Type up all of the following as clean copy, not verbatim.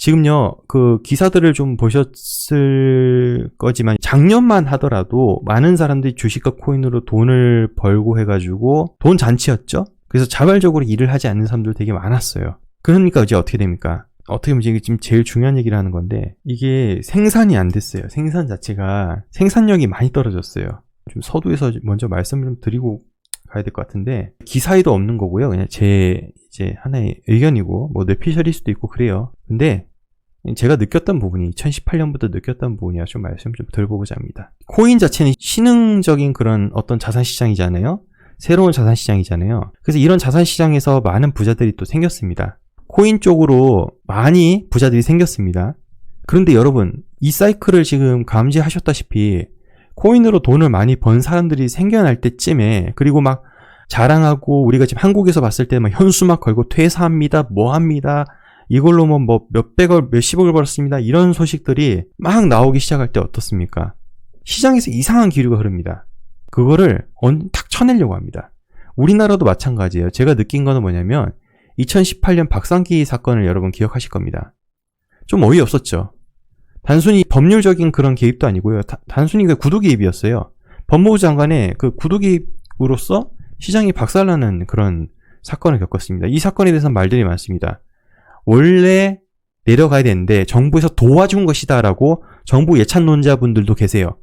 지금요, 그 기사들을 좀 보셨을 거지만 작년만 하더라도 많은 사람들이 주식과 코인으로 돈을 벌고 해가지고 돈 잔치였죠? 그래서 자발적으로 일을 하지 않는 사람들 되게 많았어요. 그러니까 이제 어떻게 됩니까? 어떻게 보면 이게 지금 제일 중요한 얘기를 하는 건데, 이게 생산이 안 됐어요. 생산 자체가 생산력이 많이 떨어졌어요. 좀 서두에서 먼저 말씀을 좀 드리고 가야 될 것 같은데, 기사에도 없는 거고요. 그냥 제 이제 하나의 의견이고, 뭐 뇌피셜일 수도 있고 그래요. 근데 제가 느꼈던 부분이 2018년부터 느꼈던 부분이라 좀 말씀 좀 드려보고자 합니다. 코인 자체는 신흥적인 그런 어떤 자산 시장이잖아요. 새로운 자산 시장이잖아요. 그래서 이런 자산 시장에서 많은 부자들이 또 생겼습니다. 코인 쪽으로 많이 부자들이 생겼습니다. 그런데 여러분, 이 사이클을 지금 감지하셨다시피 코인으로 돈을 많이 번 사람들이 생겨날 때쯤에, 그리고 막 자랑하고, 우리가 지금 한국에서 봤을 때 막 현수막 걸고 퇴사합니다, 뭐 합니다, 이걸로 뭐 몇백억, 몇십억을 벌었습니다, 이런 소식들이 막 나오기 시작할 때 어떻습니까? 시장에서 이상한 기류가 흐릅니다. 그거를 탁 쳐내려고 합니다. 우리나라도 마찬가지예요. 제가 느낀 거는 뭐냐면 2018년 박상기 사건을 여러분 기억하실 겁니다. 좀 어이없었죠. 단순히 법률적인 그런 개입도 아니고요. 단순히 그 구두 개입이었어요. 법무부 장관의 그 구두 개입으로서 시장이 박살나는 그런 사건을 겪었습니다. 이 사건에 대해서는 말들이 많습니다. 원래 내려가야 되는데 정부에서 도와준 것이다 라고 정부 예찬론자분들도 계세요.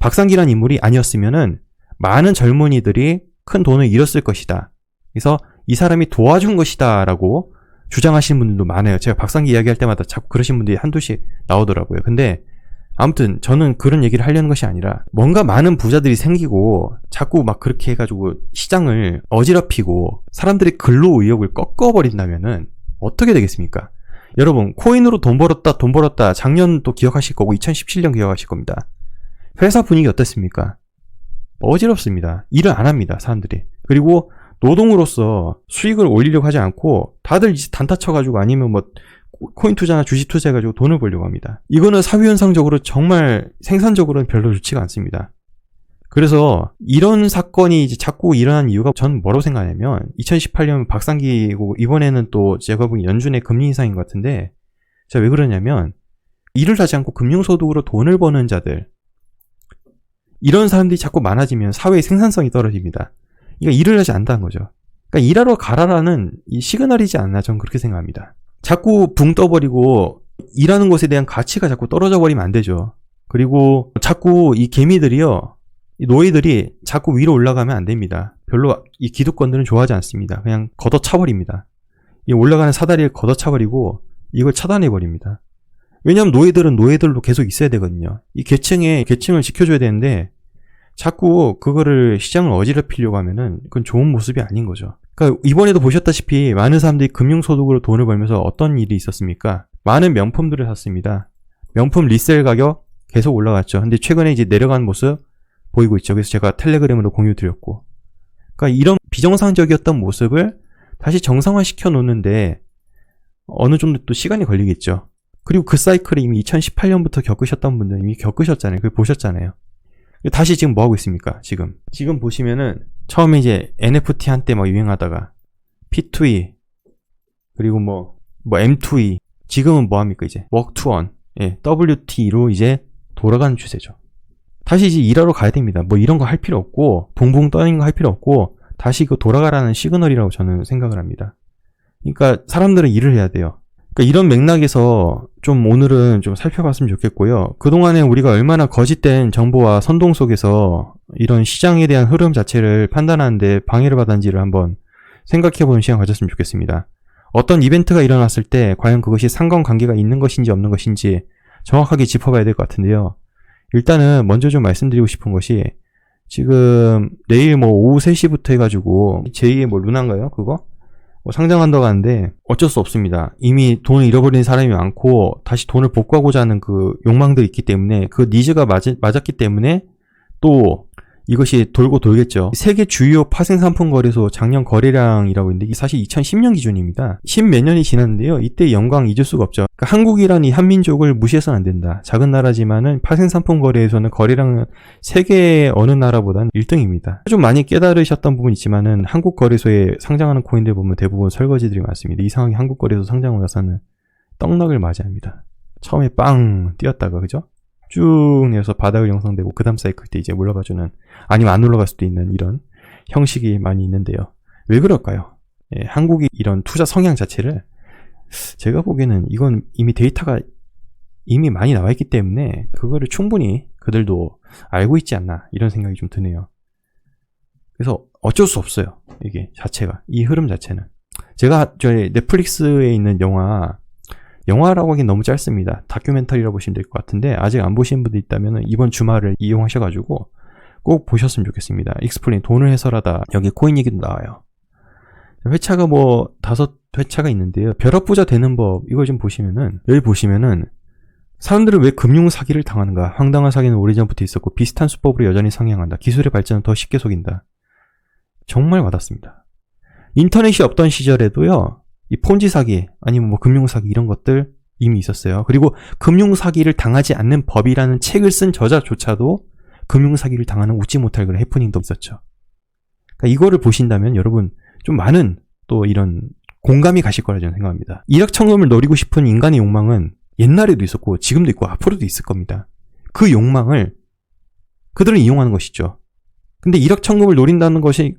박상기란 인물이 아니었으면은 많은 젊은이들이 큰 돈을 잃었을 것이다. 그래서 이 사람이 도와준 것이다 라고 주장하시는 분들도 많아요. 제가 박상기 이야기할 때마다 자꾸 그러신 분들이 한두씩 나오더라고요. 근데 아무튼 저는 그런 얘기를 하려는 것이 아니라, 뭔가 많은 부자들이 생기고 자꾸 막 그렇게 해가지고 시장을 어지럽히고 사람들이 근로 의욕을 꺾어버린다면은 어떻게 되겠습니까? 여러분, 코인으로 돈 벌었다 작년 또 기억하실 거고 2017년 기억하실 겁니다. 회사 분위기 어땠습니까? 어지럽습니다. 일을 안 합니다, 사람들이. 그리고 노동으로서 수익을 올리려고 하지 않고 다들 이제 단타 쳐가지고, 아니면 뭐 코인 투자나 주식 투자해가지고 돈을 벌려고 합니다. 이거는 사회현상적으로 정말 생산적으로는 별로 좋지가 않습니다. 그래서 이런 사건이 이제 자꾸 일어난 이유가 저는 뭐라고 생각하냐면, 2018년 박상기고 이번에는 또 제가 보기엔 연준의 금리 인상인 것 같은데, 제가 왜 그러냐면, 일을 하지 않고 금융소득으로 돈을 버는 자들, 이런 사람들이 자꾸 많아지면 사회의 생산성이 떨어집니다. 이거 일을 하지 않는다는 거죠. 그러니까 일하러 가라라는 이 시그널이지 않나, 저는 그렇게 생각합니다. 자꾸 붕 떠버리고 일하는 것에 대한 가치가 자꾸 떨어져 버리면 안 되죠. 그리고 자꾸 이 개미들이요, 이 노예들이 자꾸 위로 올라가면 안 됩니다. 별로 이 기득권들은 좋아하지 않습니다. 그냥 걷어차버립니다. 이 올라가는 사다리를 걷어차버리고 이걸 차단해버립니다. 왜냐하면 노예들은 노예들로 계속 있어야 되거든요. 이 계층을 지켜줘야 되는데 자꾸 그거를 시장을 어지럽히려고 하면은 그건 좋은 모습이 아닌 거죠. 그러니까 이번에도 보셨다시피 많은 사람들이 금융소득으로 돈을 벌면서 어떤 일이 있었습니까? 많은 명품들을 샀습니다. 명품 리셀 가격 계속 올라갔죠. 근데 최근에 이제 내려간 모습 보이고 있죠. 그래서 제가 텔레그램으로 공유 드렸고, 그러니까 이런 비정상적이었던 모습을 다시 정상화시켜 놓는데 어느 정도 또 시간이 걸리겠죠. 그리고 그 사이클을 이미 2018년부터 겪으셨던 분들은 이미 겪으셨잖아요. 그걸 보셨잖아요. 다시 지금 뭐 하고 있습니까? 지금 보시면은 처음에 이제 NFT 한때 막 유행하다가 P2E, 그리고 뭐 M2E, 지금은 뭐 합니까? 이제 Work to Earn, WT로 이제 돌아가는 추세죠. 다시 이제 일하러 가야 됩니다. 뭐 이런 거 할 필요 없고, 붕붕 떠는 거 할 필요 없고, 다시 그 돌아가라는 시그널이라고 저는 생각을 합니다. 그러니까 사람들은 일을 해야 돼요. 그러니까 이런 맥락에서 좀 오늘은 좀 살펴봤으면 좋겠고요. 그동안에 우리가 얼마나 거짓된 정보와 선동 속에서 이런 시장에 대한 흐름 자체를 판단하는데 방해를 받았는지를 한번 생각해보는 시간 가졌으면 좋겠습니다. 어떤 이벤트가 일어났을 때 과연 그것이 상관관계가 있는 것인지 없는 것인지 정확하게 짚어봐야 될 것 같은데요. 일단은 먼저 좀 말씀드리고 싶은 것이, 지금 내일 뭐 오후 3시부터 해가지고 제2의 뭐 루나인가요? 그거? 상장한다고 하는데 어쩔 수 없습니다. 이미 돈을 잃어버린 사람이 많고 다시 돈을 복구하고자 하는 그 욕망들이 있기 때문에, 그 니즈가 맞았기 때문에 또 이것이 돌고 돌겠죠. 세계 주요 파생상품 거래소 작년 거래량이라고 있는데 이게 사실 2010년 기준입니다. 10몇 년이 지났는데요. 이때 영광 잊을 수가 없죠. 그러니까 한국이란 이 한민족을 무시해서는 안 된다. 작은 나라지만은 파생상품 거래에서는 거래량은 세계 어느 나라보다는 1등입니다. 좀 많이 깨달으셨던 부분이 있지만은 한국 거래소에 상장하는 코인들 보면 대부분 설거지들이 많습니다. 이상하게 한국 거래소 상장을 해서는 떡락을 맞이합니다. 처음에 빵 뛰었다가 그죠? 쭉 내려서 바닥을 형성되고 그 다음 사이클 때 이제 올라가주는, 아니면 안 올라갈 수도 있는 이런 형식이 많이 있는데요. 왜 그럴까요? 예, 한국이 이런 투자 성향 자체를, 제가 보기에는 이건 이미 데이터가 이미 많이 나와 있기 때문에 그거를 충분히 그들도 알고 있지 않나, 이런 생각이 좀 드네요. 그래서 어쩔 수 없어요. 이게 자체가, 이 흐름 자체는. 제가 저희 넷플릭스에 있는 영화라고 하긴 너무 짧습니다. 다큐멘터리라고 보시면 될 것 같은데, 아직 안 보신 분들 있다면 이번 주말을 이용하셔가지고 꼭 보셨으면 좋겠습니다. 익스플레인, 돈을 해설하다. 여기 코인 얘기도 나와요. 회차가 뭐 5회차가 있는데요. 벼락부자 되는 법, 이걸 좀 보시면은, 여기 보시면은 사람들은 왜 금융 사기를 당하는가? 황당한 사기는 오래전부터 있었고 비슷한 수법으로 여전히 상행한다. 기술의 발전은 더 쉽게 속인다. 정말 와닿습니다. 인터넷이 없던 시절에도요, 이 폰지 사기, 아니면 뭐 금융 사기, 이런 것들 이미 있었어요. 그리고 금융 사기를 당하지 않는 법이라는 책을 쓴 저자조차도 금융 사기를 당하는 웃지 못할 그런 해프닝도 있었죠. 그러니까 이거를 보신다면 여러분 좀 많은 또 이런 공감이 가실 거라 저는 생각합니다. 일확천금을 노리고 싶은 인간의 욕망은 옛날에도 있었고 지금도 있고 앞으로도 있을 겁니다. 그 욕망을 그들은 이용하는 것이죠. 근데 일확천금을 노린다는 것이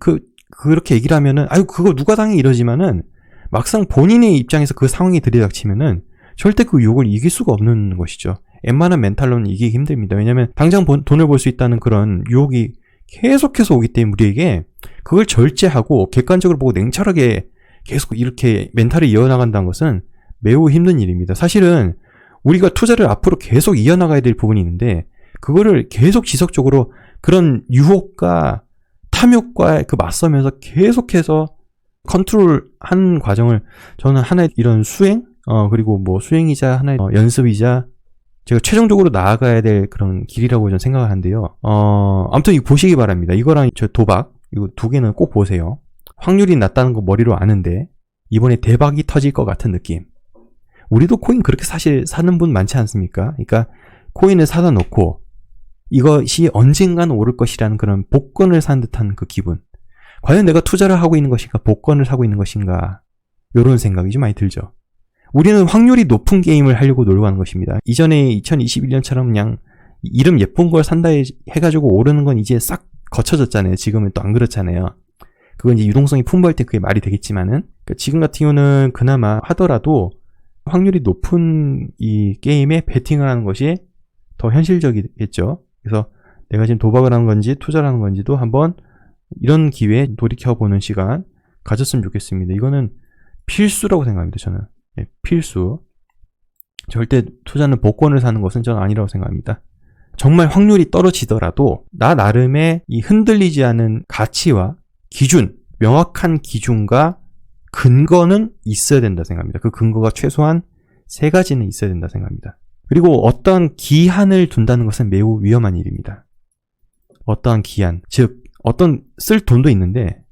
그렇게 얘기를 하면은, 아유 그거 누가 당해, 이러지만은 막상 본인의 입장에서 그 상황이 들이닥치면은 절대 그 유혹을 이길 수가 없는 것이죠. 웬만한 멘탈로는 이기기 힘듭니다. 왜냐면 당장 돈을 벌 수 있다는 그런 유혹이 계속해서 오기 때문에 우리에게 그걸 절제하고 객관적으로 보고 냉철하게 계속 이렇게 멘탈을 이어나간다는 것은 매우 힘든 일입니다. 사실은 우리가 투자를 앞으로 계속 이어나가야 될 부분이 있는데, 그거를 계속 지속적으로 그런 유혹과 탐욕과 맞서면서 계속해서 컨트롤한 과정을, 저는 하나의 이런 수행, 그리고 뭐 수행이자 하나의 연습이자 제가 최종적으로 나아가야 될 그런 길이라고 저는 생각을 하는데요. 아무튼 이거 보시기 바랍니다. 이거랑 저 도박, 이거 두 개는 꼭 보세요. 확률이 낮다는 거 머리로 아는데 이번에 대박이 터질 것 같은 느낌. 우리도 코인 그렇게 사실 사는 분 많지 않습니까? 그러니까 코인을 사다 놓고 이것이 언젠간 오를 것이라는 그런 복권을 산 듯한 그 기분. 과연 내가 투자를 하고 있는 것인가, 복권을 사고 있는 것인가, 이런 생각이 좀 많이 들죠. 우리는 확률이 높은 게임을 하려고 놀고 하는 것입니다. 이전에 2021년처럼 그냥 이름 예쁜 걸 산다 해가지고 오르는 건 이제 싹 거쳐졌잖아요. 지금은 또 안 그렇잖아요. 그건 이제 유동성이 풍부할 때 그게 말이 되겠지만은, 그러니까 지금 같은 경우는 그나마 하더라도 확률이 높은 이 게임에 베팅을 하는 것이 더 현실적이겠죠. 그래서 내가 지금 도박을 하는 건지 투자를 하는 건지도 한번 이런 기회에 돌이켜보는 시간 가졌으면 좋겠습니다. 이거는 필수라고 생각합니다. 저는. 네, 필수. 절대 투자는 복권을 사는 것은 저는 아니라고 생각합니다. 정말 확률이 떨어지더라도 나 나름의 이 흔들리지 않은 가치와 기준, 명확한 기준과 근거는 있어야 된다 생각합니다. 그 근거가 최소한 3가지는 있어야 된다 생각합니다. 그리고 어떠한 기한을 둔다는 것은 매우 위험한 일입니다. 어떠한 기한, 즉 어떤 쓸 돈도 있는데,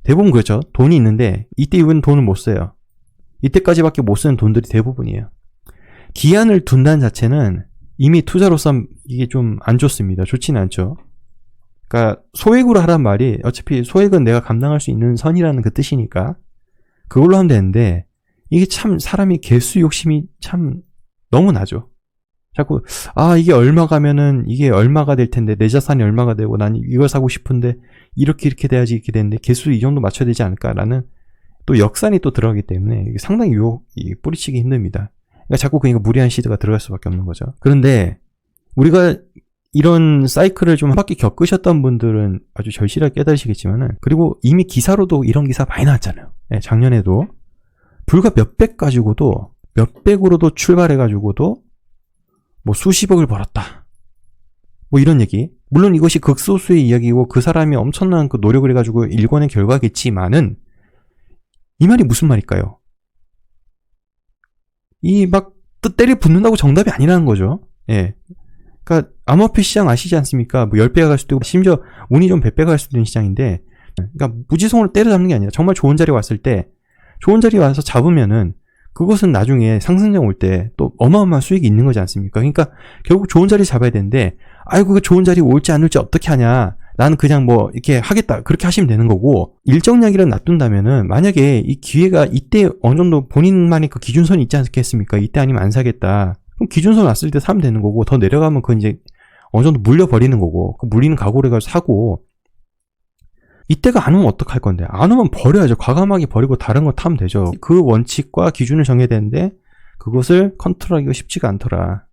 대부분 그렇죠. 돈이 있는데 이때 이후엔 돈을 못 써요. 이때까지밖에 못 쓰는 돈들이 대부분이에요. 기한을 둔다는 자체는 이미 투자로서 이게 좀 안 좋습니다. 좋지는 않죠. 그러니까 소액으로 하란 말이, 어차피 소액은 내가 감당할 수 있는 선이라는 그 뜻이니까 그걸로 하면 되는데, 이게 참 사람이 개수 욕심이 참 너무 나죠. 자꾸 이게 얼마 가면은 이게 얼마가 될 텐데, 내 자산이 얼마가 되고 난 이걸 사고 싶은데 이렇게 돼야지 이렇게 되는데 개수 이 정도 맞춰야 되지 않을까라는 또 역산이 또 들어가기 때문에 이게 상당히 유혹이 뿌리치기 힘듭니다. 그러니까 자꾸 그러니까 무리한 시드가 들어갈 수밖에 없는 거죠. 그런데 우리가 이런 사이클을 좀 한 바퀴 겪으셨던 분들은 아주 절실하게 깨달으시겠지만은, 그리고 이미 기사로도 이런 기사 많이 나왔잖아요. 네, 작년에도 불과 몇백 가지고도, 몇백으로도 출발해가지고도 뭐 수십억을 벌었다, 뭐 이런 얘기. 물론 이것이 극소수의 이야기고 그 사람이 엄청난 그 노력을 해가지고 일궈낸 결과겠지만은, 이 말이 무슨 말일까요? 이 막 때려 붙는다고 정답이 아니라는 거죠. 예. 그러니까 암호화폐 시장 아시지 않습니까? 뭐 10배가 갈 수도 있고 심지어 운이 좀 100배가 갈 수도 있는 시장인데, 그러니까 무지성으로 때려잡는 게 아니라 정말 좋은 자리에 왔을 때, 좋은 자리에 와서 잡으면은 그것은 나중에 상승장 올 때 또 어마어마한 수익이 있는 거지 않습니까? 그러니까 결국 좋은 자리 잡아야 되는데, 아이고 그 좋은 자리 올지 안 올지 어떻게 하냐, 나는 그냥 뭐 이렇게 하겠다, 그렇게 하시면 되는 거고, 일정량이라도 놔둔다면은 만약에 이 기회가 이때 어느 정도 본인만의 그 기준선이 있지 않겠습니까? 이때 아니면 안 사겠다, 그럼 기준선 왔을 때 사면 되는 거고, 더 내려가면 그 이제 어느 정도 물려버리는 거고, 그 물리는 각오를 해가지고 사고, 이때가 안 오면 어떡할 건데? 안 오면 버려야죠. 과감하게 버리고 다른 거 타면 되죠. 그 원칙과 기준을 정해야 되는데 그것을 컨트롤하기가 쉽지가 않더라.